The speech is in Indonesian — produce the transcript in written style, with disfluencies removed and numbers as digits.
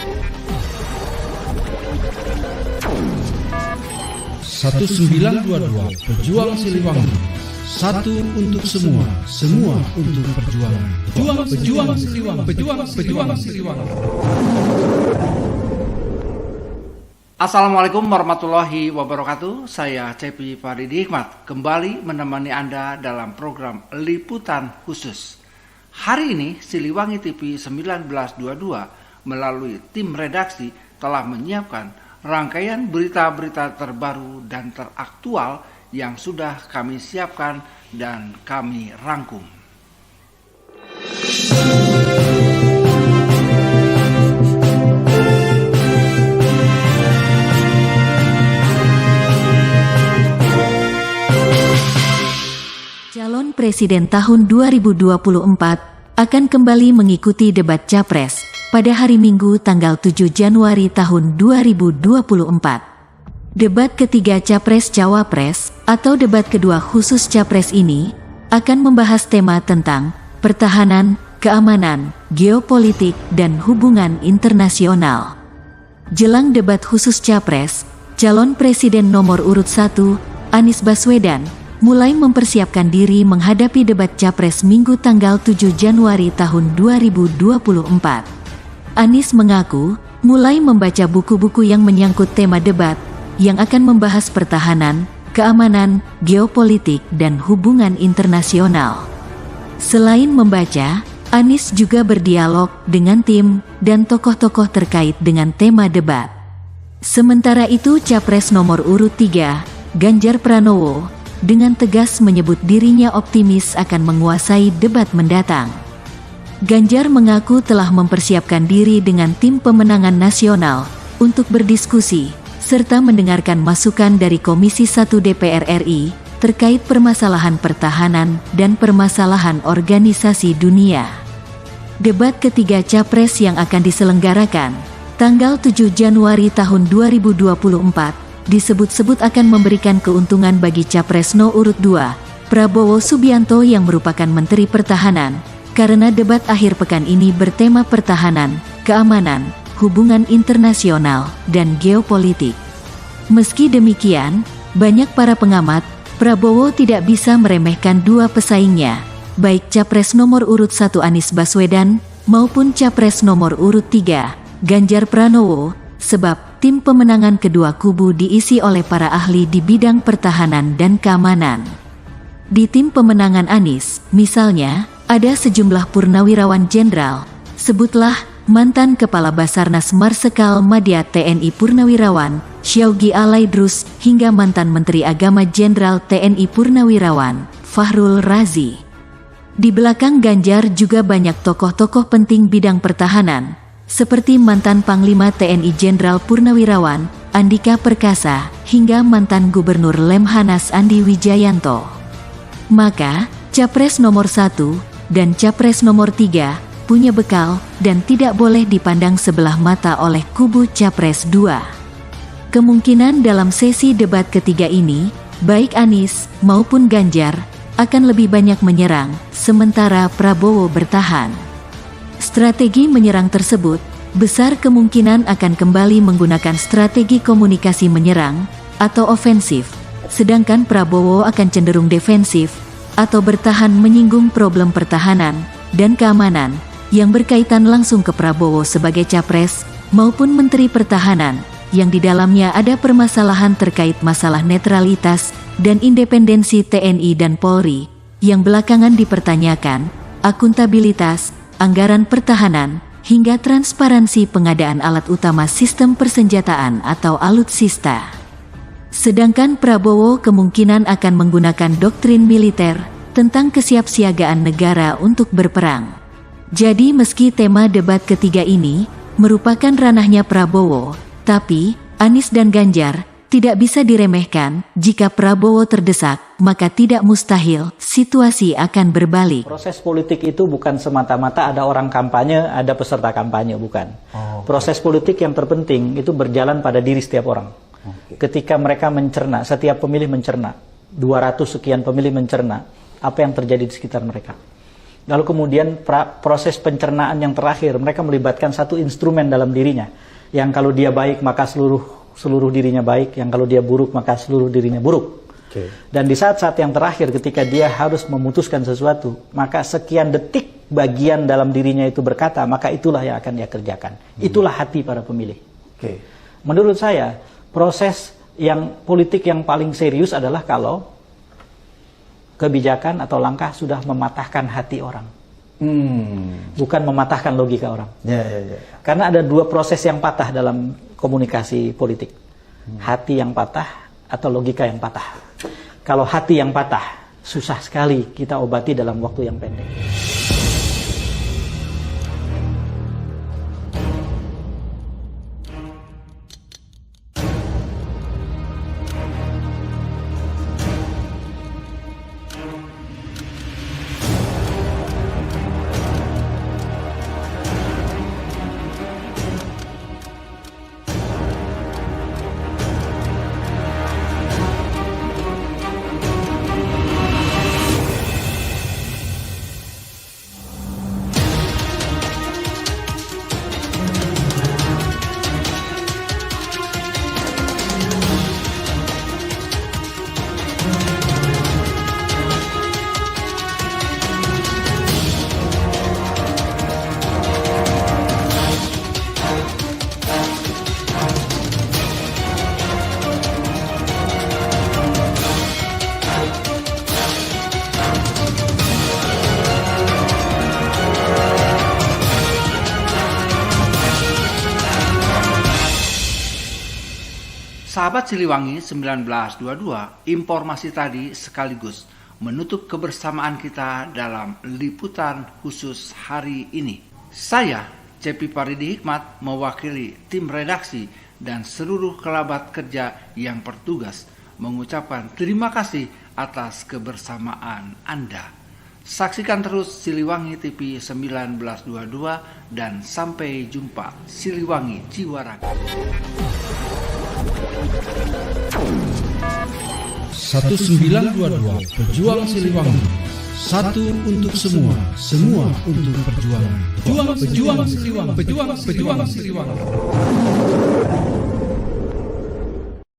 1922 Pejuang Siliwangi. Satu untuk semua, semua untuk perjuangan. Pejuang Siliwangi. Pejuang Siliwangi. Assalamualaikum warahmatullahi wabarakatuh. Saya Cepi Faridi Hikmat kembali menemani Anda dalam program Liputan Khusus. Hari ini Siliwangi TV 1922 melalui tim redaksi telah menyiapkan rangkaian berita-berita terbaru dan teraktual yang sudah kami siapkan dan kami rangkum. Calon Presiden tahun 2024 akan kembali mengikuti debat Capres pada hari Minggu tanggal 7 Januari tahun 2024. Debat ketiga Capres-Cawapres atau debat kedua khusus Capres ini akan membahas tema tentang pertahanan, keamanan, geopolitik, dan hubungan internasional. Jelang debat khusus Capres, calon Presiden nomor urut 1, Anies Baswedan, mulai mempersiapkan diri menghadapi debat Capres Minggu tanggal 7 Januari tahun 2024. Anies mengaku mulai membaca buku-buku yang menyangkut tema debat yang akan membahas pertahanan, keamanan, geopolitik, dan hubungan internasional. Selain membaca, Anies juga berdialog dengan tim dan tokoh-tokoh terkait dengan tema debat. Sementara itu Capres nomor urut 3, Ganjar Pranowo, dengan tegas menyebut dirinya optimis akan menguasai debat mendatang. Ganjar mengaku telah mempersiapkan diri dengan tim pemenangan nasional untuk berdiskusi serta mendengarkan masukan dari Komisi 1 DPR RI terkait permasalahan pertahanan dan permasalahan organisasi dunia. Debat ketiga Capres yang akan diselenggarakan tanggal 7 Januari tahun 2024 disebut-sebut akan memberikan keuntungan bagi Capres no urut 2, Prabowo Subianto yang merupakan Menteri Pertahanan, karena debat akhir pekan ini bertema pertahanan, keamanan, hubungan internasional, dan geopolitik. Meski demikian, banyak para pengamat, Prabowo tidak bisa meremehkan dua pesaingnya, baik Capres nomor urut 1 Anies Baswedan, maupun Capres nomor urut 3, Ganjar Pranowo, sebab tim pemenangan kedua kubu diisi oleh para ahli di bidang pertahanan dan keamanan. Di tim pemenangan Anies, misalnya, ada sejumlah purnawirawan jenderal, sebutlah mantan Kepala Basarnas Marsikal Madya TNI Purnawirawan, Syaugi Alaidrus, hingga mantan Menteri Agama Jenderal TNI Purnawirawan, Fahrul Razi. Di belakang Ganjar juga banyak tokoh-tokoh penting bidang pertahanan, seperti mantan Panglima TNI Jenderal Purnawirawan, Andika Perkasa, hingga mantan Gubernur Lemhanas Andi Wijayanto. Maka, Capres nomor 1 dan Capres nomor 3 punya bekal dan tidak boleh dipandang sebelah mata oleh kubu Capres 2. Kemungkinan dalam sesi debat ketiga ini, baik Anies maupun Ganjar akan lebih banyak menyerang, sementara Prabowo bertahan. Strategi menyerang tersebut besar kemungkinan akan kembali menggunakan strategi komunikasi menyerang atau ofensif, sedangkan Prabowo akan cenderung defensif atau bertahan menyinggung problem pertahanan dan keamanan yang berkaitan langsung ke Prabowo sebagai Capres maupun Menteri Pertahanan yang di dalamnya ada permasalahan terkait masalah netralitas dan independensi TNI dan Polri yang belakangan dipertanyakan, akuntabilitas, anggaran pertahanan, hingga transparansi pengadaan alat utama sistem persenjataan atau alutsista. Sedangkan Prabowo kemungkinan akan menggunakan doktrin militer tentang kesiapsiagaan negara untuk berperang. Jadi meski tema debat ketiga ini merupakan ranahnya Prabowo, tapi Anies dan Ganjar tidak bisa diremehkan. Jika Prabowo terdesak, maka tidak mustahil situasi akan berbalik. Proses politik itu bukan semata-mata ada orang kampanye, ada peserta kampanye, bukan. Proses politik yang terpenting itu berjalan pada diri setiap orang. Ketika mereka mencerna, setiap pemilih mencerna, 200 sekian pemilih mencerna, apa yang terjadi di sekitar mereka. Lalu kemudian proses pencernaan yang terakhir, mereka melibatkan satu instrumen dalam dirinya. Yang kalau dia baik maka seluruh dirinya baik, yang kalau dia buruk maka seluruh dirinya buruk. Dan di saat-saat yang terakhir ketika dia harus memutuskan sesuatu, maka sekian detik bagian dalam dirinya itu berkata, maka itulah yang akan dia kerjakan. Itulah hati para pemilih. Menurut saya, proses yang politik yang paling serius adalah kalau kebijakan atau langkah sudah mematahkan hati orang, bukan mematahkan logika orang. Karena ada dua proses yang patah dalam komunikasi politik, hati yang patah atau logika yang patah. Kalau hati yang patah, susah sekali kita obati dalam waktu yang pendek. Sahabat Siliwangi 1922, informasi tadi sekaligus menutup kebersamaan kita dalam liputan khusus hari ini. Saya, Cepi Paridi Hikmat, mewakili tim redaksi dan seluruh kerabat kerja yang bertugas mengucapkan terima kasih atas kebersamaan Anda. Saksikan terus Siliwangi TV 1922 dan sampai jumpa. Siliwangi Jiwa Raga. 1922 Pejuang Siliwangi. Satu untuk semua, semua untuk perjuangan. Pejuang Siliwangi. Pejuang Siliwangi.